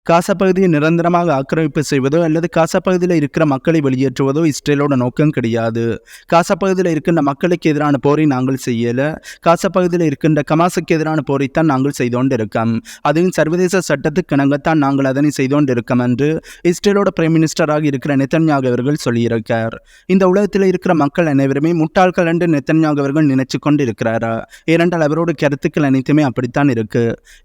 காசா பகுதியை நிரந்தரமாக ஆக்கிரமிப்பு செய்வதோ அல்லது காசா பகுதியில் இருக்கிற மக்களை வெளியேற்றுவதோ இஸ்ரேலோட நோக்கம் கிடையாது. காசா பகுதியில் இருக்கின்ற மக்களுக்கு எதிரான போரை நாங்கள் செய்யல. காசா பகுதியில் இருக்கின்ற கமாசுக்கு எதிரான போரைத்தான் நாங்கள் செய்து கொண்டிருக்கோம். அதுவும் சர்வதேச சட்டத்துக்கு இணங்கத்தான் நாங்கள் அதனை செய்து கொண்டிருக்கோம் என்று இஸ்ரேலோட பிரைம் மினிஸ்டராக இருக்கிற நெத்தன்யாகு அவர்கள் சொல்லியிருக்கார். இந்த உலகத்தில் இருக்கிற மக்கள் அனைவருமே முட்டாள்கள் என்று நெத்தன்யாகு அவர்கள் நினைச்சு கொண்டு இருக்கிறாரா? ஏனென்றால் அவரோட கருத்துக்கள் அனைத்துமே அப்படித்தான் இருக்கு.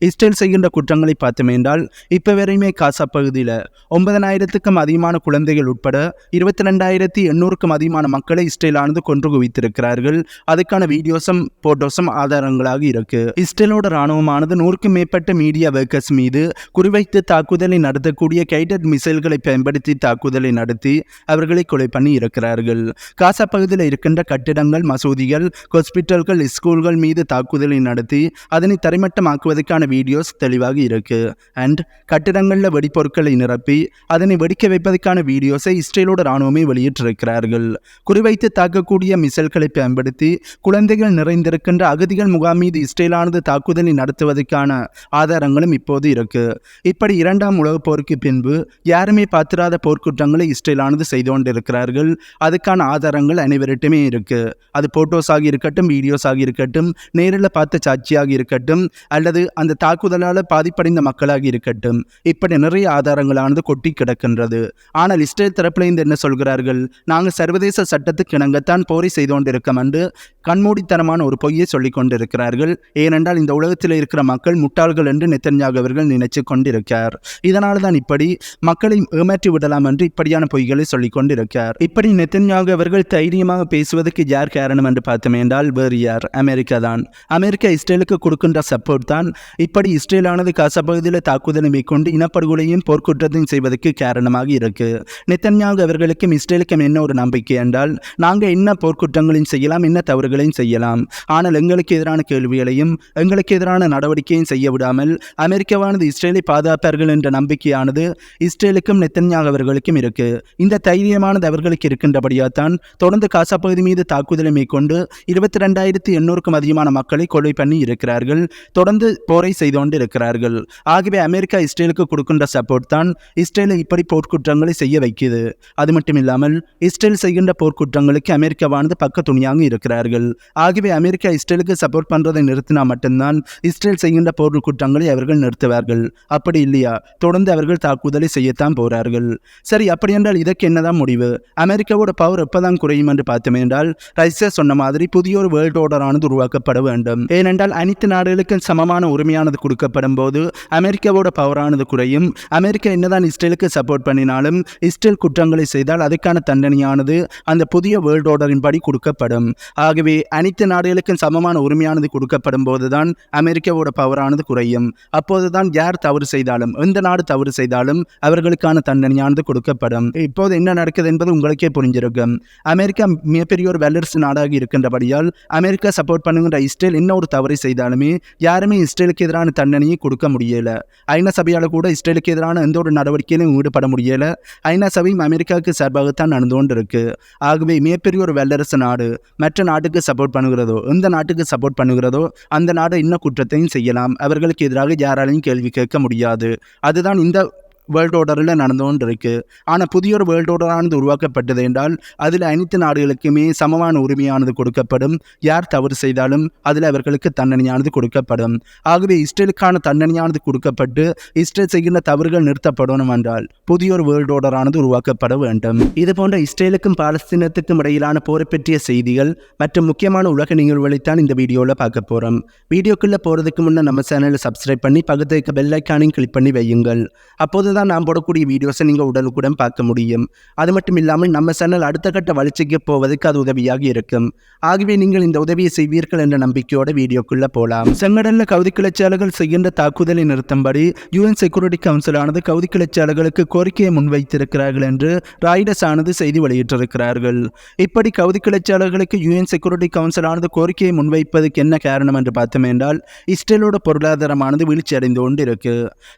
இஸ்ரேல் செய்கின்ற குற்றங்களை பார்த்தோம் என்றால் இப்ப வரையுமே காசா பகுதியில் 9,000க்கும் அதிகமான குழந்தைகள் உட்பட 22,800க்கும் அதிகமான மக்களை இஸ்ரேலானது கொன்று குவித்திருக்கிறார்கள். அதுக்கான வீடியோஸும் போட்டோஸும் ஆதாரங்களாக இருக்கு. இஸ்ரேலோட ராணுவமானது 100க்கும் மேற்பட்ட மீடியா ஒர்க்கர்ஸ் மீது குறிவைத்து தாக்குதலை நடத்தக்கூடிய கைடட் மிசைல்களை பயன்படுத்தி தாக்குதலை நடத்தி அவர்களை கொலை பண்ணி இருக்கிறார்கள். காசா பகுதியில் இருக்கின்ற கட்டிடங்கள், மசூதிகள், ஹாஸ்பிட்டல்கள், ஸ்கூல்கள் மீது தாக்குதலை நடத்தி அதனை தரைமட்டமாக்குவதற்கான வீடியோஸ் தெளிவாக இருக்கு. அண்ட் கட்டிடங்களில் வெடிப்பொருட்களை நிரப்பி அதனை வெடிக்க வைப்பதற்கான வீடியோஸை இஸ்ரேலோட ராணுவமே வெளியிட்டிருக்கிறார்கள். குறிவைத்து தாக்கக்கூடிய மிசைல்களை பயன்படுத்தி குழந்தைகள் நிறைந்திருக்கின்ற அகதிகள் முகாம் மீது இஸ்ரேலானது தாக்குதலை நடத்துவதற்கான ஆதாரங்களும் இப்போது இருக்கு. இப்படி 2ஆம் உலகப் போருக்கு பின்பு யாருமே பார்த்திராத போர்க்குற்றங்களை இஸ்ரேலானது செய்து கொண்டிருக்கிறார்கள். அதுக்கான ஆதாரங்கள் அனைவரிட்டுமே இருக்கு. அது போட்டோஸாக இருக்கட்டும், வீடியோஸாக இருக்கட்டும், நேரில் பார்த்த சாட்சியாக இருக்கட்டும், அல்லது அந்த தாக்குதலால் பாதிப்படைந்த மக்களாக இருக்கட்டும், இப்படி நிறைய ஆதாரங்களானது கொட்டி கிடக்கின்றது. ஆனால் இஸ்ரேல் தரப்பில் இருந்து என்ன சொல்கிறார்கள்? நாங்கள் சர்வதேச சட்டத்துக்கு இணங்கத்தான் போரை செய்து கொண்டிருக்கோம் என்று கண்மூடித்தனமான ஒரு பொய்யை சொல்லிக் கொண்டிருக்கிறார்கள். ஏனென்றால் இந்த உலகத்தில் இருக்கிற மக்கள் முட்டாள்கள் என்று நெத்தன்யாகு அவர்கள் நினைச்சு கொண்டிருக்கிறார். இதனால தான் இப்படி மக்களை ஏமாற்றி விடலாம் என்று இப்படியான பொய்களை சொல்லிக் கொண்டிருக்கிறார். இப்படி நெத்தன்யாகு அவர்கள் தைரியமாக பேசுவதற்கு யார் காரணம் என்று பார்த்தோம் என்றால் வேறு யார்? அமெரிக்கா தான். அமெரிக்கா இஸ்ரேலுக்கு கொடுக்கின்ற சப்போர்ட் தான் இப்படி இஸ்ரேலானது காசா பகுதியில் தாக்குதலை மேற்கொண்டு இனப்படுகொலையும் போர்க்குற்றத்தையும் செய்வதற்கு காரணமாக இருக்கு. நெத்தன்யாகு அவர்களுக்கும் இஸ்ரேலுக்கும் என்ன ஒரு நம்பிக்கை என்றால், நாங்கள் என்ன போர்க்குற்றங்களையும் செய்யலாம், என்ன தவறுகளையும் செய்யலாம், ஆனால் எங்களுக்கு எதிரான கேள்விகளையும் எங்களுக்கு எதிரான நடவடிக்கையும் செய்ய விடாமல் அமெரிக்காவானது இஸ்ரேலை பாதுகாப்பார்கள் என்ற நம்பிக்கையானது இஸ்ரேலுக்கும் நெத்தன்யாகு அவர்களுக்கும் இருக்கு. இந்த தைரியமானது அவர்களுக்கு இருக்கின்றபடியால்தான் தொடர்ந்து காசா பகுதி மீது தாக்குதலை மேற்கொண்டு 22,800க்கும் அதிகமான மக்களை கொலை பண்ணி இருக்கிறார்கள். தொடர்ந்து போரை செய்து கொண்டு இருக்கிறார்கள். ஆகவே அமெரிக்கா இஸ்ரேலுக்கு கொடுக்கின்ற சப்போர்ட் தான் இஸ்ரேலை இப்படி போர்க்குற்றங்களை செய்ய வைக்குது. அது மட்டும் இல்லாமல் இஸ்ரேல் செய்கின்ற போர்க்குற்றங்களுக்கு அமெரிக்காவானது பக்க துணியாக இருக்கிறார்கள். ஆகவே அமெரிக்கா இஸ்ரேலுக்கு சப்போர்ட் பண்றதை நிறுத்தினா மட்டும்தான் இஸ்ரேல் செய்கின்ற போர்க்குற்றங்களை அவர்கள் நிறுத்துவார்கள். அப்படி இல்லையா தொடர்ந்து அவர்கள் தாக்குதலை செய்யத்தான் போறார்கள். சரி, அப்படி என்றால் இதற்கு என்னதான் முடிவு? அமெரிக்காவோட பவர் எப்பதான் குறையும் என்று பார்த்தோம் என்றால், ரஷ்யா சொன்ன மாதிரி புதிய ஒரு வேர்ல்ட் ஆர்டரானது உருவாக்கப்பட வேண்டும். ஏனென்றால் அனைத்து நாடுகளுக்கும் சமமான உரிமையானது கொடுக்கப்படும் போது அமெரிக்காவோட பவரானது குறையும். அமெரிக்கா என்னதான் இஸ்ரேலுக்கு சப்போர்ட் பண்ணினாலும் இஸ்ரேல் குற்றங்களை செய்தால் அதுக்கான தண்டனையானது அந்த புதிய வேர்ல்ட் ஆர்டரின் படி கொடுக்கப்படும். ஆகவே அனைத்து நாடுகளுக்கும் சமமான உரிமையானது கொடுக்கப்படும் போதுதான் அமெரிக்காவோட பவரானது குறையும். அப்போதுதான் யார் தவறு செய்தாலும், எந்த நாடு தவறு செய்தாலும் அவர்களுக்கான தண்டனையானது கொடுக்கப்படும். இப்போது என்ன நடக்குது என்பது உங்களுக்கே புரிஞ்சிருக்கும். அமெரிக்கா மிகப்பெரிய ஒரு வல்லரசு நாடாக இருக்கின்றபடியால் அமெரிக்கா சப்போர்ட் பண்ணுகின்ற இஸ்ரேல் என்ன ஒரு தவறை செய்தாலுமே யாருமே இஸ்ரேலுக்கு எதிரான தண்டனையை கொடுக்க முடியல. ஐநா சபையால் கூட இஸ்ரேலுக்கு எதிரான எந்த ஒரு நடவடிக்கையிலும் ஈடுபட முடியல. ஐநா சபையும் அமெரிக்காவுக்கு சார்பாகத்தான் நடந்து கொண்டு இருக்கு. ஆகவே மிகப்பெரிய ஒரு வல்லரசு நாடு மற்ற நாட்டுக்கு சப்போர்ட் பண்ணுகிறதோ, எந்த நாட்டுக்கு சப்போர்ட் பண்ணுகிறதோ அந்த நாடு இன்னும் குற்றத்தையும் செய்யலாம். அவர்களுக்கு எதிராக யாராலையும் கேள்வி கேட்க முடியாது. அதுதான் இந்த வேர்ல்ட் ஆர்டரில் நடந்து கொண்டு இருக்கு. ஆனால் புதிய ஒரு வேர்ல்ட் ஆர்டரானது உருவாக்கப்பட்டது என்றால் அதில் அனைத்து நாடுகளுக்குமே சமமான உரிமையானது கொடுக்கப்படும். யார் தவறு செய்தாலும் அதில் அவர்களுக்கு தண்டனையானது கொடுக்கப்படும். ஆகவே இஸ்ரேலுக்கான தண்டனையானது கொடுக்கப்பட்டு இஸ்ரேல் செய்கின்ற தவறுகள் நிறுத்தப்படணும் என்றால் புதிய ஒரு வேர்ல்ட் ஆர்டரானது உருவாக்கப்பட வேண்டும். இது போன்ற இஸ்ரேலுக்கும் பாலஸ்தீனத்துக்கும் இடையிலான போரை பற்றிய செய்திகள் மற்றும் முக்கியமான உலக நிகழ்வுகளைத்தான் இந்த வீடியோவில் பார்க்க போகிறோம். வீடியோக்குள்ளே போகிறதுக்கு முன்னே நம்ம சேனலை சப்ஸ்கிரைப் பண்ணி பக்கத்தில் இருக்க பெல் ஐக்கானையும் கிளிக் பண்ணி வையுங்கள். அப்போது தான் நாம் போடக்கூடிய வீடியோஸை நீங்கள் உடனுக்குடன் பார்க்க முடியும். அது மட்டும் இல்லாமல் நம்ம சேனல் அடுத்த கட்ட வளர்ச்சிக்கு போவதற்கு அது உதவியாக இருக்கும். ஆகவே நீங்கள் இந்த உதவியை செய்வீர்கள் என்ற நம்பிக்கையோட வீடியோக்குள்ள போகலாம். செங்கடல்ல கவுதி கிளர்ச்சியாளர்கள் செய்கின்ற தாக்குதலை நிறுத்தும்படி UN செக்யூரிட்டி கவுன்சிலானது கவுதி கிளர்ச்சியாளர்களுக்கு கோரிக்கையை முன்வைத்திருக்கிறார்கள் என்று ராய்டர்ஸ் ஆனது செய்தி வெளியிட்டிருக்கிறார்கள். இப்படி கவுதி கிளர்ச்சியாளர்களுக்கு UN செக்யூரிட்டி கவுன்சிலானது கோரிக்கையை முன்வைப்பதற்கு என்ன காரணம் என்று பார்த்தோம் என்றால், இஸ்ரேலோட பொருளாதாரமானது வீழ்ச்சி அடைந்து கொண்டு இருக்கு.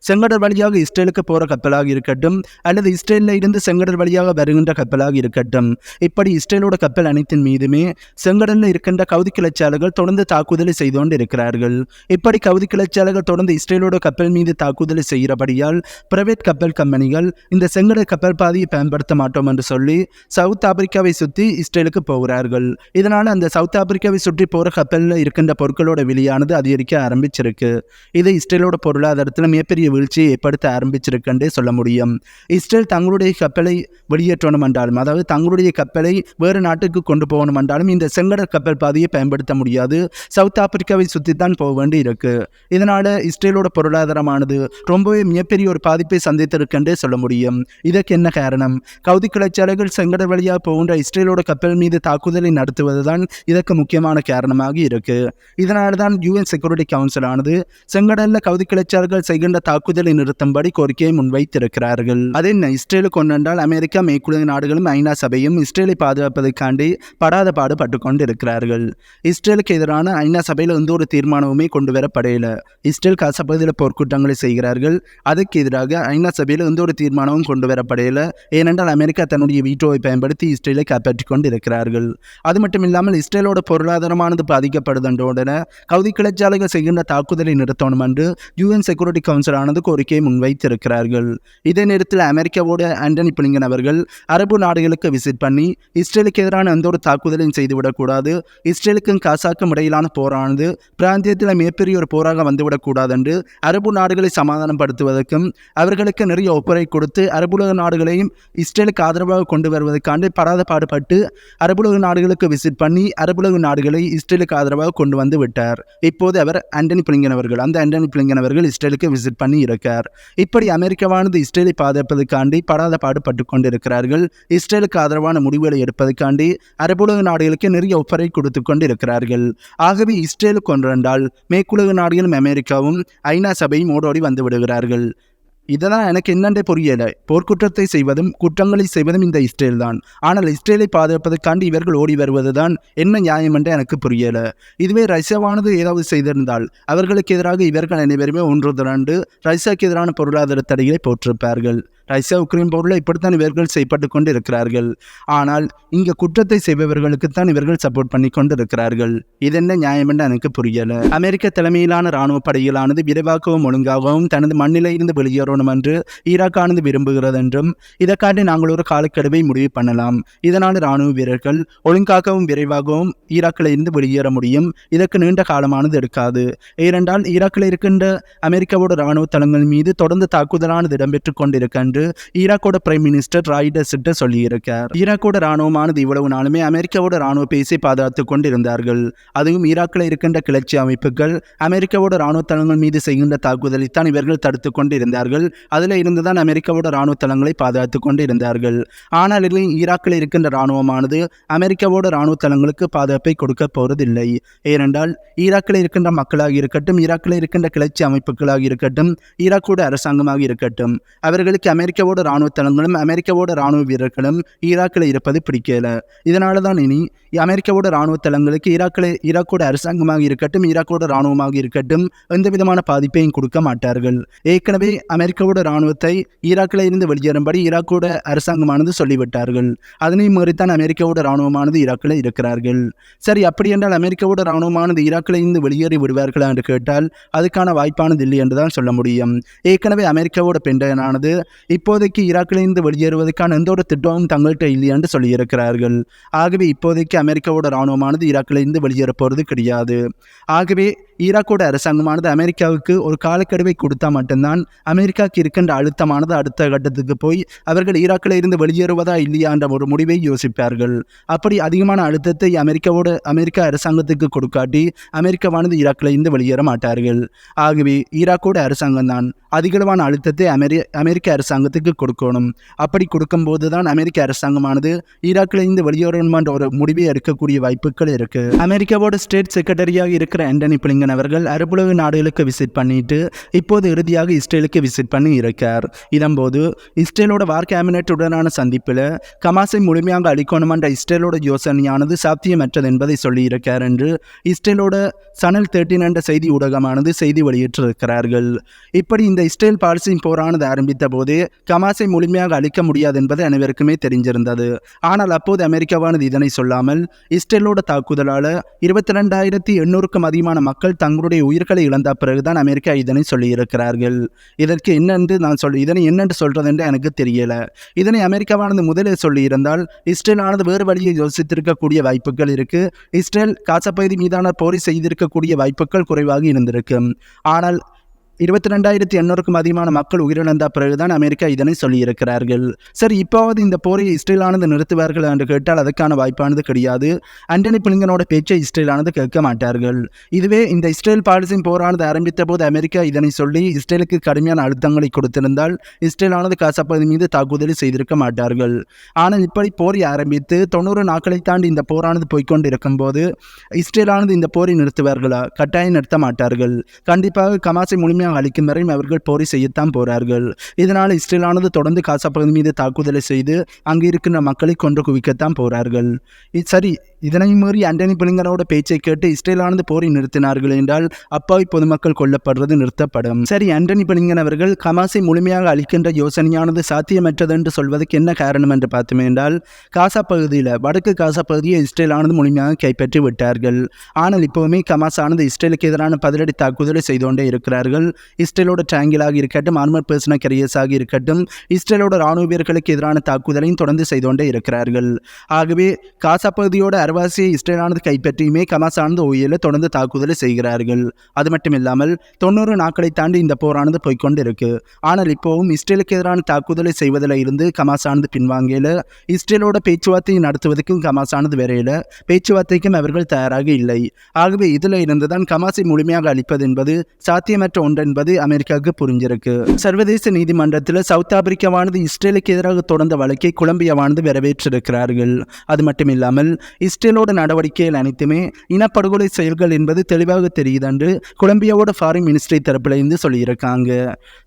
செங்கடல் வழியாக இஸ்ரேலுக்கு போற கப்பலாக இருக்கட்டும் அல்லது இஸ்ரேலில் இருந்து செங்கடல் வழியாக வருகின்ற கப்பலாக இருக்கட்டும், இப்படி இஸ்ரேலோட கப்பல் அனைத்தின் மீதுமே செங்கடலில் இருக்கின்ற கவுதி கிளர்ச்சியாளர்கள் தொடர்ந்து தாக்குதலை செய்து கொண்டு இருக்கிறார்கள். இப்படி கவுதி கிளர்ச்சியாளர்கள் தொடர்ந்து இஸ்ரேலோட கப்பல் மீது தாக்குதலை செய்கிறபடியால் பிரைவேட் கப்பல் கம்பெனிகள் இந்த செங்கடல் கப்பல் பாதையை பயன்படுத்த மாட்டோம் என்று சொல்லி சவுத் ஆப்பிரிக்காவை சுற்றி இஸ்ரேலுக்கு போகிறார்கள். இதனால் அந்த சவுத் ஆப்பிரிக்காவை சுற்றி போகிற கப்பலில் இருக்கின்ற பொருட்களோட விலையானது அதிகரிக்க ஆரம்பிச்சிருக்கு. இது இஸ்ரேலோட பொருளாதாரத்தில் மிகப்பெரிய வீழ்ச்சியை ஏற்படுத்த ஆரம்பிச்சிருக்குன்றே சொல்ல முடியும். இஸ்ரேல் தங்களுடைய கப்பலை வெளியேற்றணும் என்றாலும், அதாவது தங்களுடைய கப்பலை வேறு நாட்டுக்கு கொண்டு போகணும் என்றாலும் இந்த செங்கடல் கப்பல் பாதையை பயன்படுத்த முடியாது. சவுத் ஆப்பிரிக்காவை சுற்றித்தான் போக வேண்டி இருக்கு. இதனால் இஸ்ரேலோட பொருளாதாரமானது ரொம்பவே மிகப்பெரிய ஒரு பாதிப்பை சந்தித்திருக்குன்றே சொல்ல முடியும். இதற்கு என்ன காரணம்? கவுதி கிளர்ச்சியாளர்கள் செங்கடல் வழியாக போகின்ற இஸ்ரேலோட கப்பல் மீது தாக்குதலை நடத்துவதுதான் இதற்கு முக்கியமான காரணமாக இருக்கு. இதனால தான் UN செக்யூரிட்டி கவுன்சில் ஆனது செங்கடல்ல கவுதி கிளர்ச்சியாளர்கள் செய்கின்ற தாக்குதலை நிறுத்தும்படி கோரிக்கையை முன்வைத்திருக்கிறார்கள். அதே இஸ்ரேலுக்கு ஒன்றென்றால் அமெரிக்கா, மேற்குலக நாடுகளும் ஐநா சபையும் இஸ்ரேலை பாதுகாப்பதற்காண்டி படாத பாடுபட்டு கொண்டு இருக்கிறார்கள். இஸ்ரேலுக்கு எதிரான ஐநா சபையில் எந்த ஒரு தீர்மானமுமே கொண்டு வரப்படையில. இஸ்ரேல் காசா பகுதியில் போர்க்குற்றங்களை செய்கிறார்கள். அதுக்கு எதிராக ஐநா சபையில் எந்த ஒரு தீர்மானமும் கொண்டு வரப்படையில. ஏனென்றால் அமெரிக்கா தன்னுடைய வீட்டோவை பயன்படுத்தி இஸ்ரேலை காப்பாற்றிக் கொண்டு இருக்கிறார்கள். அது மட்டும் இல்லாமல் இஸ்ரேலோட பொருளாதாரமானது பாதிக்கப்படுதன்றோடன கவுதி கிளர்ச்சியாளர்கள் செய்கின்ற தாக்குதலை நிறுத்தணும் என்று UN செக்யூரிட்டி கவுன்சில் ஆனது கோரிக்கையை முன்வைத்திருக்கிறார்கள். இதே நேரத்தில் அமெரிக்காவோட ஆண்டனி பிளிங்கன் அவர்கள் அரபு நாடுகளுக்கு விசிட் பண்ணி இஸ்ரேலுக்கு எதிரான எந்த ஒரு தாக்குதலையும் செய்துவிடக்கூடாது, இஸ்ரேலுக்கும் காசாக்கும் இடையிலான போரானது பிராந்தியத்தில் மிகப்பெரிய ஒரு போராக வந்துவிடக்கூடாது என்று அரபு நாடுகளை சமாதானப்படுத்துவதற்கும் அவர்களுக்கு நிறைய ஒப்புரை கொடுத்து அரபுலக நாடுகளையும் இஸ்ரேலுக்கு ஆதரவாக கொண்டு வருவதற்காண்டு படாத பாடுபட்டு அரபுலக நாடுகளுக்கு விசிட் பண்ணி அரபுலக நாடுகளை இஸ்ரேலுக்கு ஆதரவாக கொண்டு வந்து விட்டார். இப்போது அவர் ஆண்டனி பிளிங்கன் அவர்கள் இஸ்ரேலுக்கு விசிட் பண்ணி இருக்கார். இப்படி அமெரிக்காவானது இஸ்ரேலை பாதுகாப்பதற்காண்டி படாத பாடுபட்டு கொண்டிருக்கிறார்கள். இஸ்ரேலுக்கு ஆதரவான முடிவுகளை எடுப்பதற்காண்டி அரபுலக நாடுகளுக்கு நிறைய ஒப்பரை கொடுத்து கொண்டு இருக்கிறார்கள். ஆகவே இஸ்ரேலுக்கு ஒன்றென்றால் மேற்குலக நாடுகளும் அமெரிக்காவும் ஐநா சபையும் ஓடோடி வந்து விடுகிறார்கள். இதெல்லாம் எனக்கு என்னென்றே புரியல. போர்க்குற்றத்தை செய்வதும் குற்றங்களை செய்வதும் இந்த இஸ்ரேல் தான். ஆனால் இஸ்ரேலை பாதுகாப்பதற்காண்டி இவர்கள் ஓடி வருவதுதான் என்ன நியாயம் என்று எனக்கு புரியல. இதுவே ரஷ்யாவானது ஏதாவது செய்திருந்தால் அவர்களுக்கு எதிராக இவர்கள் அனைவருமே ஒன்று திரண்டு ரஷ்யாவுக்கு எதிரான பொருளாதார தடைகளை போட்டிருப்பார்கள். ரஷ்யா உக்ரைன் போரில் இப்படித்தான் இவர்கள் செய்யப்பட்டு கொண்டு இருக்கிறார்கள். ஆனால் இங்கே குற்றத்தை செய்பவர்களுக்குத்தான் இவர்கள் சப்போர்ட் பண்ணி கொண்டு இருக்கிறார்கள். இது என்ன நியாயம் என்று எனக்கு புரியல. அமெரிக்க தலைமையிலான இராணுவ படைகளானது விரைவாகவும் ஒழுங்காகவும் தனது மண்ணிலிருந்து வெளியேறணும் என்று ஈராக்கானது விரும்புகிறது என்றும் இதற்காண்டி நாங்கள் ஒரு காலக்கெடுவை முடிவு பண்ணலாம். இதனால் இராணுவ வீரர்கள் ஒழுங்காகவும் விரைவாகவும் ஈராக்கில் இருந்து வெளியேற முடியும். இதற்கு நீண்ட காலமானது எடுக்காது. ஏனென்றால் ஈராக்கில் இருக்கின்ற அமெரிக்காவோட இராணுவ தளங்கள் மீது தொடர்ந்து தாக்குதலானது இடம்பெற்றுக் கொண்டிருக்கின்ற ஈராக்கோட பிரைம் மினிஸ்டர் ராய்டஸ் சொல்லியிருக்கார். ஈராக்கோட இராணுவமானது இவ்வளவு நாளுமே அமெரிக்காவோட இராணுவ பேசை பாதுகாத்துக் கொண்டிருந்தார்கள். அதுவும் ஈராக்கில் இருக்கின்ற கிளர்ச்சி அமைப்புகள் அமெரிக்காவோட இராணுவ தளங்கள் மீது செய்கின்ற தாக்குதலைத்தான் இவர்கள் தடுத்து கொண்டிருந்தார்கள். அதில் இருந்துதான் அமெரிக்காவோட இராணுவ தளங்களை பாதுகாத்துக் கொண்டிருந்தார்கள். ஆனால் ஈராக்கில் இருக்கின்ற இராணுவமானது அமெரிக்காவோட இராணுவ தளங்களுக்கு பாதுகாப்பை கொடுக்க போவதில்லை. ஏனென்றால் ஈராக்கில் இருக்கின்ற மக்களாக இருக்கட்டும், ஈராக்கில் இருக்கின்ற கிளர்ச்சி அமைப்புகளாக இருக்கட்டும், ஈராக்கோட அரசாங்கமாக இருக்கட்டும், அவர்களுக்கு அமெரிக்காவோட இராணுவ தளங்களும் அமெரிக்காவோட இராணுவ வீரர்களும் ஈராக்கில் இருப்பது பிடிக்கல. இதனால தான் இனி அமெரிக்காவோட இராணுவ தளங்களுக்கு ஈராக்கோட அரசாங்கமாக இருக்கட்டும், ஈராக்கோட இராணுவமாக இருக்கட்டும் எந்த விதமான பாதிப்பையும் கொடுக்க மாட்டார்கள். ஏற்கனவே அமெரிக்காவோட இராணுவத்தை ஈராக்கில் இருந்து வெளியேறும்படி ஈராக்கோட அரசாங்கமானது சொல்லிவிட்டார்கள். அதனை மீறித்தான் அமெரிக்காவோட இராணுவமானது ஈராக்கில் இருக்கிறார்கள். சரி, அப்படி என்றால் அமெரிக்காவோட இராணுவமானது ஈராக்கில் இருந்து வெளியேறி விடுவார்களா என்று கேட்டால் அதுக்கான வாய்ப்பானது இல்லை என்றுதான் சொல்ல முடியும். ஏற்கனவே அமெரிக்காவோட பென்டகனானது இப்போதைக்கு ஈராக்கிலிருந்து வெளியேறுவதற்கான எந்த ஒரு திட்டமும் தங்கள்கிட்ட இல்லை என்று சொல்லியிருக்கிறார்கள். ஆகவே இப்போதைக்கு அமெரிக்காவோட இராணுவமானது ஈராக்கிலிருந்து வெளியேற போகிறது கிடையாது. ஆகவே ஈராக்கோட அரசாங்கமானது அமெரிக்காவுக்கு ஒரு காலக்கெடுவை கொடுத்தா மட்டும்தான் அமெரிக்காவுக்கு இருக்கின்ற அழுத்தமானது அடுத்த கட்டத்துக்கு போய் அவர்கள் ஈராக்கில் இருந்து வெளியேறுவதா இல்லையா என்ற ஒரு முடிவை யோசிப்பார்கள். அப்படி அதிகமான அழுத்தத்தை அமெரிக்கா அரசாங்கத்துக்கு கொடுக்காட்டி அமெரிக்காவானது ஈராக்கில் இருந்து வெளியேற மாட்டார்கள். ஆகவே ஈராக்கோட அரசாங்கம் தான் அதிகளவான அழுத்தத்தை அமெரிக்க அரசாங்கத்துக்கு கொடுக்கணும். அப்படி கொடுக்கும்போது தான் அமெரிக்க அரசாங்கமானது ஈராக்கில் இருந்து வெளியேறணும் என்ற ஒரு முடிவை எடுக்கக்கூடிய வாய்ப்புகள் இருக்கு. அமெரிக்காவோட ஸ்டேட் செக்ரட்டரியாக இருக்கிற ஆண்டனி பிளிங்கன் பிளிங்கன் அவர்கள் அரபுலக நாடுகளுக்கு விசிட் பண்ணிட்டு இப்போது இறுதியாக இஸ்ரேலுக்கு விசிட் பண்ணி இருக்கார். இதன்போது இஸ்ரேலோட வார் கேபினட்டுடனான சந்திப்பில் ஹமாஸை முழுமையாக அழிக்கணும் என்ற இஸ்ரேலோட யோசனையானது சாத்தியமற்றது என்பதை சொல்லியிருக்கார் என்று இஸ்ரேலோட சனல் 13 என்ற செய்தி ஊடகமானது செய்தி வெளியிட்டிருக்கிறார்கள். இப்படி இந்த இஸ்ரேல் பாலஸ்தீன் போரானது ஆரம்பித்த போதே ஹமாஸை முழுமையாக அழிக்க முடியாது என்பது அனைவருக்குமே தெரிஞ்சிருந்தது. ஆனால் அப்போது அமெரிக்காவானது இதனை சொல்லாமல் இஸ்ரேலோட தாக்குதலால் 22,800க்கும் அதிகமான மக்கள் தங்களுடைய உயிர்களை இழந்த பிறகுதான் அமெரிக்கா இதனை சொல்லியிருக்கிறார்கள். இதற்கு இதனை என்னென்று சொல்றது என்று எனக்கு தெரியல. இதனை அமெரிக்காவானது முதலில் சொல்லியிருந்தால் இஸ்ரேலானது வேறு வழியை யோசித்திருக்கக்கூடிய வாய்ப்புகள் இருக்கு. இஸ்ரேல் காசா பகுதி மீதான போரை செய்திருக்கக்கூடிய வாய்ப்புகள் குறைவாக இருந்திருக்கும். ஆனால் 22,800க்கும் அதிகமான மக்கள் உயிரிழந்த பிறகுதான் அமெரிக்கா இதனை சொல்லியிருக்கிறார்கள். சரி, இப்போது இந்த போரை இஸ்ரேலானது நிறுத்துவார்கள் என்று கேட்டால் அதற்கான வாய்ப்பானது கிடையாது. ஆண்டனி பிளிங்கனோட பேச்சை இஸ்ரேலானது கேட்க மாட்டார்கள். இதுவே இந்த இஸ்ரேல் பாலஸ்தீன் போரானது ஆரம்பித்த போது அமெரிக்கா இதனை சொல்லி இஸ்ரேலுக்கு கடுமையான அழுத்தங்களை கொடுத்திருந்தால் இஸ்ரேலானது காசா பகுதி மீது தாக்குதலை செய்திருக்க மாட்டார்கள். ஆனால் இப்படி போரை ஆரம்பித்து 90 நாட்களை தாண்டி இந்த போரானது போய்கொண்டு இருக்கும்போது இஸ்ரேலானது இந்த போரை நிறுத்துவார்களா? கட்டாயம் நிறுத்த மாட்டார்கள். கண்டிப்பாக ஹமாஸை முழுமையாக அளிக்கும் வரை அவர்கள் போரை செய்யத்தான் போறார்கள். இதனால் இஸ்ரேலானது தொடர்ந்து காசா பகுதி மீது தாக்குதலை செய்து அங்கு இருக்கின்ற மக்களை கொன்று குவிக்கத்தான் போறார்கள். சரி, இதனை மீறி ஆண்டனி பிளிங்கனோட பேச்சை கேட்டு இஸ்ரேலானது போரை நிறுத்தினார்கள் என்றால் அப்பாவி பொதுமக்கள் கொல்லப்படுறது நிறுத்தப்படும். சரி, ஆண்டனி பிளிங்கன் அவர்கள் ஹமாஸை முழுமையாக அளிக்கின்ற யோசனையானது சாத்தியமற்றது என்று சொல்வதற்கு என்ன காரணம் என்று பார்த்தோம் என்றால், காசா பகுதியில் வடக்கு காசா பகுதியை இஸ்ரேலானது முழுமையாக கைப்பற்றி விட்டார்கள். ஆனால் இப்போவுமே ஹமாஸானது இஸ்ரேலுக்கு எதிரான பதிலடி தாக்குதலை செய்து கொண்டே இருக்கிறார்கள். இஸ்ரேலோட டேங்கிலாக இருக்கட்டும், ஆர்மர் பர்சனல் கேரியர்ஸாக இருக்கட்டும், இஸ்ரேலோட ராணுவ வீரர்களுக்கு எதிரான தாக்குதலையும் தொடர்ந்து செய்து கொண்டே இருக்கிறார்கள். ஆகவே காசா பகுதியோட அரவாசியை இஸ்ரேலானது கைப்பற்றியுமே ஹமாஸானது ஓயில தொடர்ந்து தாக்குதலை செய்கிறார்கள். அது மட்டும் இல்லாமல் 90 நாட்களை தாண்டி இந்த போரானது போய்கொண்டு இருக்கு. ஆனால் இப்போவும் இஸ்ரேலுக்கு எதிரான தாக்குதலை செய்வதில் இருந்து ஹமாஸானது பின்வாங்கல. இஸ்ரேலோட பேச்சுவார்த்தையை நடத்துவதற்கும் ஹமாஸானது வரையில, பேச்சுவார்த்தைக்கும் அவர்கள் தயாராக இல்லை. ஆகவே இதில் இருந்துதான் ஹமாஸை முழுமையாக அளிப்பது என்பது சாத்தியமற்ற ஒன்று என்பது அமெரிக்காவுக்கு புரிஞ்சிருக்கு. சர்வதேச நீதிமன்றத்தில் சவுத் ஆப்பிரிக்காவானது இஸ்ரேலுக்கு எதிராக தொடர்ந்த வழக்கை கொலம்பியாவானது வரவேற்றிருக்கிறார்கள். அது மட்டும் இல்லாமல் இஸ்ரேலோட நடவடிக்கைகள் அனைத்துமே இனப்படுகொலை செயல்கள் என்பது தெளிவாக தெரியுது என்று கொலம்பியாவோட ஃபாரின் மினிஸ்ட்ரி தரப்புல இருந்து சொல்லியிருக்காங்க.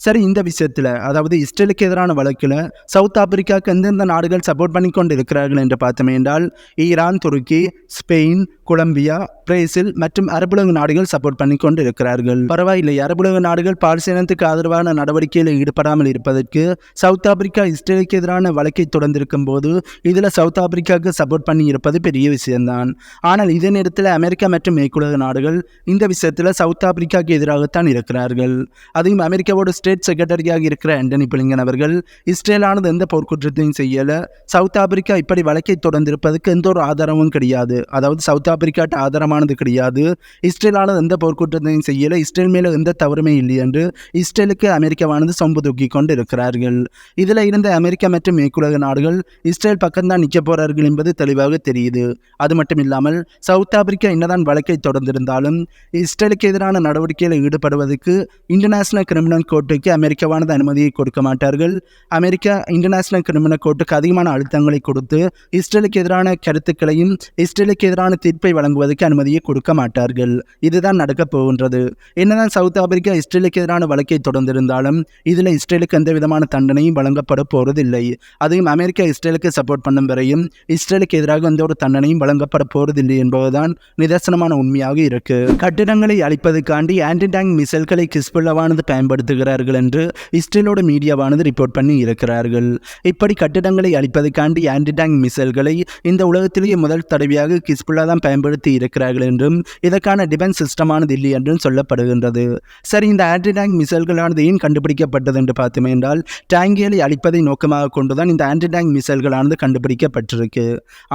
சரி, இந்த விஷயத்தில் அதாவது இஸ்ரேலுக்கு எதிரான வழக்கில் சவுத் ஆப்பிரிக்காவுக்கு எந்தெந்த நாடுகள் சப்போர்ட் பண்ணி கொண்டு இருக்கிறார்கள் என்று பார்த்தோம் என்றால் ஈரான், துருக்கி, ஸ்பெயின், கொலம்பியா, பிரேசில் மற்றும் அரபுலக நாடுகள் சப்போர்ட் பண்ணி கொண்டு இருக்கிறார்கள். பரவாயில்லை, அரபுலக நாடுகள் பாலஸ்தீனத்துக்கு ஆதரவான நடவடிக்கையில் ஈடுபடாமல் இருப்பதற்கு சவுத் ஆப்பிரிக்கா இஸ்ரேலுக்கு எதிரான வழக்கை தொடர்ந்திருக்கும் போது இதில் சவுத் ஆப்பிரிக்காவுக்கு சப்போர்ட் பண்ணி இருப்பது பெரிய விஷயம்தான். ஆனால் இதே நேரத்தில் அமெரிக்கா மற்றும் மேற்குலக நாடுகள் இந்த விஷயத்தில் சவுத் ஆப்பிரிக்காவுக்கு எதிராகத்தான் இருக்கிறார்கள். அதையும் அமெரிக்காவோட ஸ்டேட் செக்ரட்டரியாக இருக்கிற ஆண்டனி பிளிங்கன் அவர்கள் இஸ்ரேலானது எந்த போர்க்குற்றத்தையும் செய்யல, சவுத் ஆப்பிரிக்கா இப்படி வழக்கை தொடர்ந்திருப்பதற்கு எந்த ஒரு ஆதாரமும் கிடையாது, அதாவது சவுத் ஆப்பிரிக்காட்ட ஆதாரமானது கிடையாது, இஸ்ரேலானது எந்த போர்க்குற்றத்தையும் செய்யல, இஸ்ரேல் மேல எந்த தவறுமே இல்லை என்று இஸ்ரேலுக்கு அமெரிக்காவானது சொம்பு தூக்கி கொண்டு இருக்கிறார்கள். இதில் இருந்த அமெரிக்கா மற்றும் மேற்குலக நாடுகள் இஸ்ரேல் பக்கம்தான் நிற்க போறார்கள் என்பது தெளிவாக தெரியுது. அது மட்டும் இல்லாமல் சவுத் ஆப்பிரிக்கா என்னதான் வழக்கை தொடர்ந்திருந்தாலும் இஸ்ரேலுக்கு எதிரான நடவடிக்கையில் ஈடுபடுவதற்கு இன்டர்நேஷனல் கிரிமினல் கோர்ட்டுக்கு அமெரிக்காவானது அனுமதியை கொடுக்க மாட்டார்கள். அமெரிக்கா இன்டர்நேஷனல் கிரிமினல் கோர்ட்டுக்கு அதிகமான அழுத்தங்களை கொடுத்து இஸ்ரேலுக்கு எதிரான கருத்துக்களையும் இஸ்ரேலுக்கு எதிரான தீர்ப்பை வழங்குவதற்கு அனுமதியை கொடுக்க மாட்டார்கள். இதுதான் நடக்கப் போகின்றது. என்னதான் சவுத் ஆப்பிரிக்கா இஸ்ரேலுக்கு எதிரான வழக்கை தொடர்ந்திருந்தாலும் இதில் இஸ்ரேலுக்கு எந்த விதமான தண்டனையும் வழங்கப்பட போறதில்லை. அதையும் அமெரிக்கா இஸ்ரேலுக்கு சப்போர்ட் பண்ணும் வரையும் இஸ்ரேலுக்கு எதிராக எந்த ஒரு தண்டனையும் வழங்கப்பட போறதில்லை என்பதுதான் நிதர்சனமான உண்மையாக இருக்கு. கட்டிடங்களை அழிப்பதற்காண்டி ஆன்டி டேங்க் மிசைல்களை ஹிஸ்புல்லாவானது பயன்படுத்துகிறார்கள் என்று இஸ்ரேலோட மீடியாவானது ரிப்போர்ட் பண்ணி இருக்கிறார்கள். இப்படி கட்டிடங்களை அழிப்பதற்காண்டி ஆன்டி டேங்க் மிசைல்களை இந்த உலகத்திலேயே முதல் தடவையாக ஹிஸ்புல்லா தான் பயன்படுத்தி இருக்கிறார்கள் என்றும் இதற்கான டிஃபென்ஸ் சிஸ்டமானது இல்லை என்றும் சொல்லப்படுகின்றது. சரி, இந்த ஆன்டி டேங்க் மிசைல்களானது ஏன் கண்டுபிடிக்கப்பட்டது என்று பார்த்தோம் என்றால் டேங்கிகளை அழிப்பதை நோக்கமாக கொண்டுதான் இந்த ஆன்டி டேங்க் மிசைல்களானது கண்டுபிடிக்கப்பட்டிருக்கு.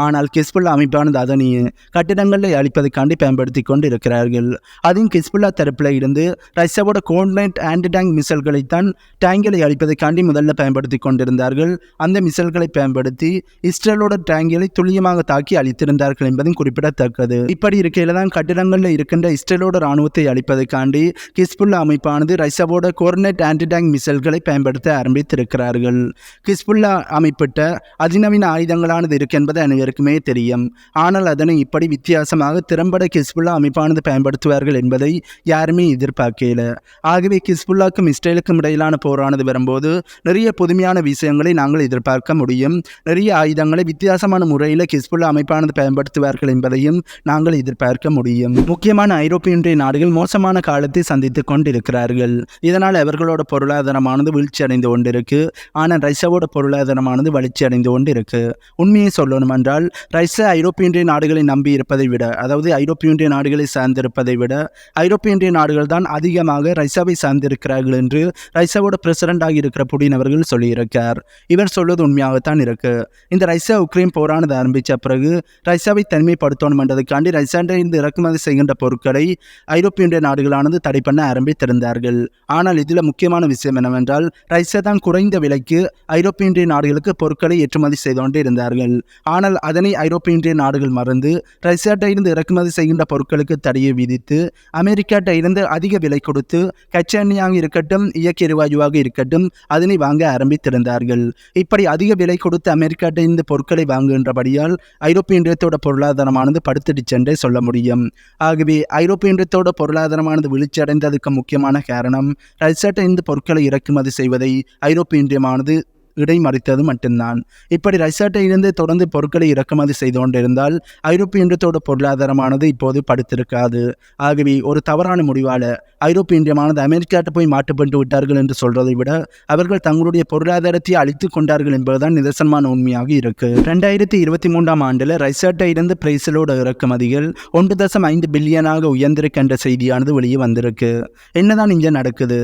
ஆனால் ஹிஸ்புல்லா அமைப்பானது அதனை கட்டிடங்களை அழிப்பதற்காண்டி பயன்படுத்தி கொண்டு இருக்கிறார்கள். அதுவும் ஹிஸ்புல்லா தரப்பில் இருந்து ரஷ்யாவோட கோர்னெட் ஆன்டி டேங்க் மிசைல்களைத்தான் டேங்கிகளை அழிப்பதற்காண்டி முதல்ல பயன்படுத்தி கொண்டிருந்தார்கள். அந்த மிசைல்களை பயன்படுத்தி இஸ்ரேலோட டேங்கிகளை துல்லியமாக தாக்கி அழித்திருந்தார்கள் என்பதும் குறிப்பிடத்தக்கது. இப்படி இருக்கையில் தான் கட்டிடங்களில் இருக்கின்ற இஸ்ரேலோட ராணுவத்தை அழிப்பதற்காண்டி ஹிஸ்புல்லா அமைப்பானது ரஷ்யாவோட கோர்னெட் ஆன்டி டேங்க் மிசைல்களை பயன்படுத்த ஆரம்பித்திருக்கிறார்கள். ஹிஸ்புல்லா அமைப்பிட்ட அதிநவீன ஆயுதங்களானது இருக்கு என்பது அனைவருக்குமே தெரியும். ஆனால் அதனை இப்படி வித்தியாசமாக திறம்பட ஹிஸ்புல்லா அமைப்பானது பயன்படுத்துவார்கள் என்பதை யாருமே எதிர்பார்க்கல. ஆகவே ஹிஸ்புல்லாக்கும் இஸ்ரேலுக்கும் இடையிலான போரானது வரும்போது நிறைய புதுமையான விஷயங்களை நாங்கள் எதிர்பார்க்க முடியும். நிறைய ஆயுதங்களை வித்தியாசமான முறையில் ஹிஸ்புல்லா அமைப்பானது பயன்படுத்துவார்கள் என்பதையும் நாங்கள் எதிர்பார்க்க முடியும். முக்கியமான ஐரோப்பிய ஒன்றிய நாடுகள் மோசமான காலத்தை சந்தித்துக் கொண்டிருக்கிறார்கள். இதனால் அவர்களோட பொருளாதாரமானது வீழ்ச்சி அடைந்து கொண்டிருக்கு. ஆனால் ரஷ்யாவோட பொருளாதாரமானது வளர்ச்சி அடைந்து கொண்டிருக்கு. உண்மையை சொல்லணும் என்றால் ரஷ்யா ஐரோப்பிய ஒன்றிய நாடுகளை நம்பி இருப்பதை விட, அதாவது ஐரோப்பிய ஒன்றிய நாடுகளை சார்ந்திருப்பதை விட ஐரோப்பிய ஒன்றிய நாடுகள் தான் அதிகமாக ரஷ்யாவை சார்ந்திருக்கிறார்கள் என்று ரஷ்யாவோட பிரசிடண்டாக இருக்கிற புடின் அவர்கள் சொல்லியிருக்கார். இவர் சொல்வது உண்மையாகத்தான் இருக்கு. இந்த ரஷ்யா உக்ரைன் போரானது ஆரம்பித்த பிறகு ரஷ்யாவை தனிமைப்படுத்தணும் என்றதுக்காண்டி ரஷ்யாவிலிருந்து இறக்குமதி செய்கின்ற பொருட்களை ஐரோப்பிய ஒன்றிய நாடுகளானது தடை பண்ண ஆரம்பித்திருந்தார்கள். ஆனால் இதில் முக்கியமான விஷயம் என்னவென்றால் ரஷ்யா தான் குறைந்த விலைக்கு ஐரோப்பிய ஒன்றிய நாடுகளுக்கு பொருட்களை ஏற்றுமதி செய்து கொண்டு இருந்தார்கள். ஆனால் அதனை ஐரோப்பிய ஒன்றிய நாடுகள் மறந்து ரஷ்யாட்ட இருந்து இறக்குமதி செய்கின்ற பொருட்களுக்கு தடையை விதித்து அமெரிக்காட்ட இருந்து அதிக விலை கொடுத்து கச்சா எண்ணெயாக இருக்கட்டும், இயற்கை எரிவாயுவாக இருக்கட்டும் அதனை வாங்க ஆரம்பித்திருந்தார்கள். இப்படி அதிக விலை கொடுத்து அமெரிக்காட்ட இருந்து பொருட்களை வாங்குகின்றபடியால் ஐரோப்பிய ஒன்றியத்தோட பொருளாதாரமானது படுத்துடுச்சு என்றே சொல்ல முடியும். ஆகவே ஐரோப்பிய ஒன்றியத்தோட பொருளாதாரமானது வீழ்ச்சி அடைந்ததுக்கு முக்கியமான காரணம் ரஷ்யாட்ட இருந்து பொருட்களை இறக்குமதி செய்வதை ஐரோப்பிய ஒன்றியமானது இடைமறித்தது மட்டும்தான். இப்படி ரஷ்யாட்ட இருந்து தொடர்ந்து பொருட்களை இறக்குமதி செய்து கொண்டிருந்தால் ஐரோப்பிய ஒன்றியத்தோட பொருளாதாரமானது இப்போது படுத்திருக்காது. ஆகவே ஒரு தவறான முடிவால் ஐரோப்பிய ஒன்றியமானது அமெரிக்காட்ட போய் மாட்டுப்பட்டு விட்டார்கள் என்று சொல்றதை விட அவர்கள் தங்களுடைய பொருளாதாரத்தை அழித்து கொண்டார்கள் என்பதுதான் நிதர்சனமான உண்மையாக இருக்கு. 2023 ஆண்டில் ரஷ்யாட்ட இருந்து பிரேசிலோட இறக்குமதிகள் 1.5 பில்லியனாக உயர்ந்திருக்கின்ற செய்தியானது வெளியே வந்திருக்கு. என்னதான் இங்கே நடக்குது?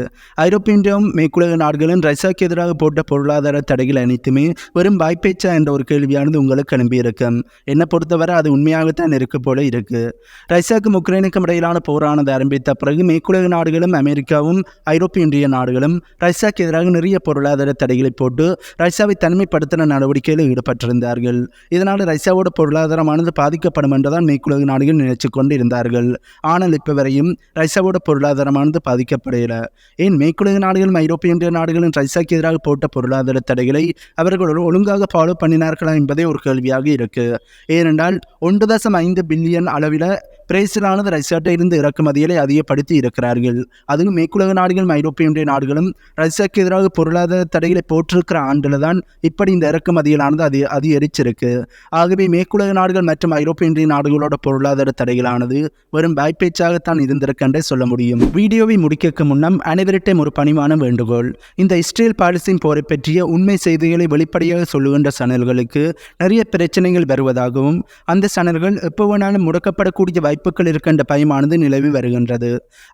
ஐரோப்பிய ஒன்றியம் மேற்குலக நாடுகளும் ரஷ்யாவுக்கு எதிராக போட்ட பொருளாதார தடைகள் அனைத்துமே வெறும் வாய்ப்பேச்சா என்ற ஒரு கேள்வியானது உங்களுக்கு அனுப்பியிருக்கும். என்னை பொறுத்தவரை அது உண்மையாகத்தான் இருக்கு போல இருக்கு. ரஷ்யாவுக்கும் உக்ரைனுக்கும் இடையிலான போரானது ஆரம்பித்த பிறகு மேற்குலக நாடுகளும் அமெரிக்காவும் ஐரோப்பிய ஒன்றிய நாடுகளும் ரஷ்யாவுக்கு எதிராக நிறைய பொருளாதார தடைகளை போட்டு ரஷ்யாவை தனிமைப்படுத்தின நடவடிக்கையில் ஈடுபட்டிருந்தார்கள். இதனால் ரஷ்யாவோட பொருளாதாரமானது பாதிக்கப்படும் என்றுதான் மேற்குலக நாடுகள் நினைச்சு கொண்டு இருந்தார்கள். ஆனால் இப்போ வரையும் ரஷ்யாவோட பொருளாதாரமானது பாதிக்கப்படையில. ஏன் மேற்குலக நாடுகளும் ஐரோப்பிய ஒன்றிய நாடுகளும் ரஷ்யாவுக்கு எதிராக போட்ட பொருளாதார தடைகளை அவர்கள் ஒழுங்காக ஃபாலோ பண்ணினார்களா என்பதே ஒரு கேள்வியாக இருக்கு. ஏனென்றால் 1.5 பில்லியன் அளவில் பிரேசிலானது ரஷ்யாட்ட இருந்து இறக்குமதிகளை அதிகப்படுத்தி இருக்கிறார்கள். அதுவும் மேற்குலக நாடுகளும் ஐரோப்பிய ஒன்றிய நாடுகளும் ரஷ்யாவுக்கு எதிராக பொருளாதார தடைகளை போட்டிருக்கிற ஆண்டில் தான் இப்படி இந்த இறக்குமதிகளானது அதிகரிச்சிருக்கு. ஆகவே மேற்குலக நாடுகள் மற்றும் ஐரோப்பிய ஒன்றிய நாடுகளோட பொருளாதார தடைகளானது வெறும் வாய்ப்பேச்சாகத்தான் இருந்திருக்கென்றே சொல்ல முடியும். வீடியோவை முடிக்க முன்னம் அனைவரிட்டையும் ஒரு பணிவான வேண்டுகோள். இந்த இஸ்ரேல் பாலஸ்தீன் போரை பற்றிய உண்மை செய்திகளை வெளிப்படையாக சொல்லுகின்ற சேனல்களுக்கு நிறைய பிரச்சனைகள் வருவதாகவும் அந்த சேனல்கள் எப்போ வேணாலும் முடக்கப்படக்கூடிய வாய்ப்புகள் இருக்கின்ற பயமானது நிலவி வருகின்றது.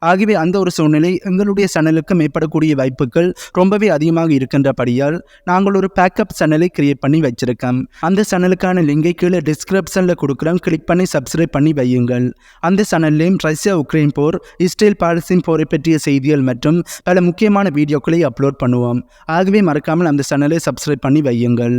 ஆகவே அந்த ஒரு சூழ்நிலை எங்களுடைய சேனலுக்கு மேற்படக்கூடிய வாய்ப்புகள் ரொம்பவே அதிகமாக இருக்கின்றபடியால் நாங்கள் ஒரு பேக்கப் சேனலை கிரியேட் பண்ணி வச்சிருக்கோம். அந்த சேனலுக்கான லிங்கை கீழே டிஸ்கிரிப்ஷனில் கொடுக்குறோம். கிளிக் பண்ணி சப்ஸ்கிரைப் பண்ணி வையுங்கள். அந்த சேனல்லையும் ரஷ்யா உக்ரைன் போர், இஸ்ரேல் பாலஸ்தீன் போரை பற்றிய செய்திகள் மற்றும் பல முக்கியமான வீடியோக்களை அப்லோட் பண்ணுவோம். ஆகவே மறக்காமல் அந்த சேனலை சப்ஸ்கிரைப் பண்ணி வையுங்கள்.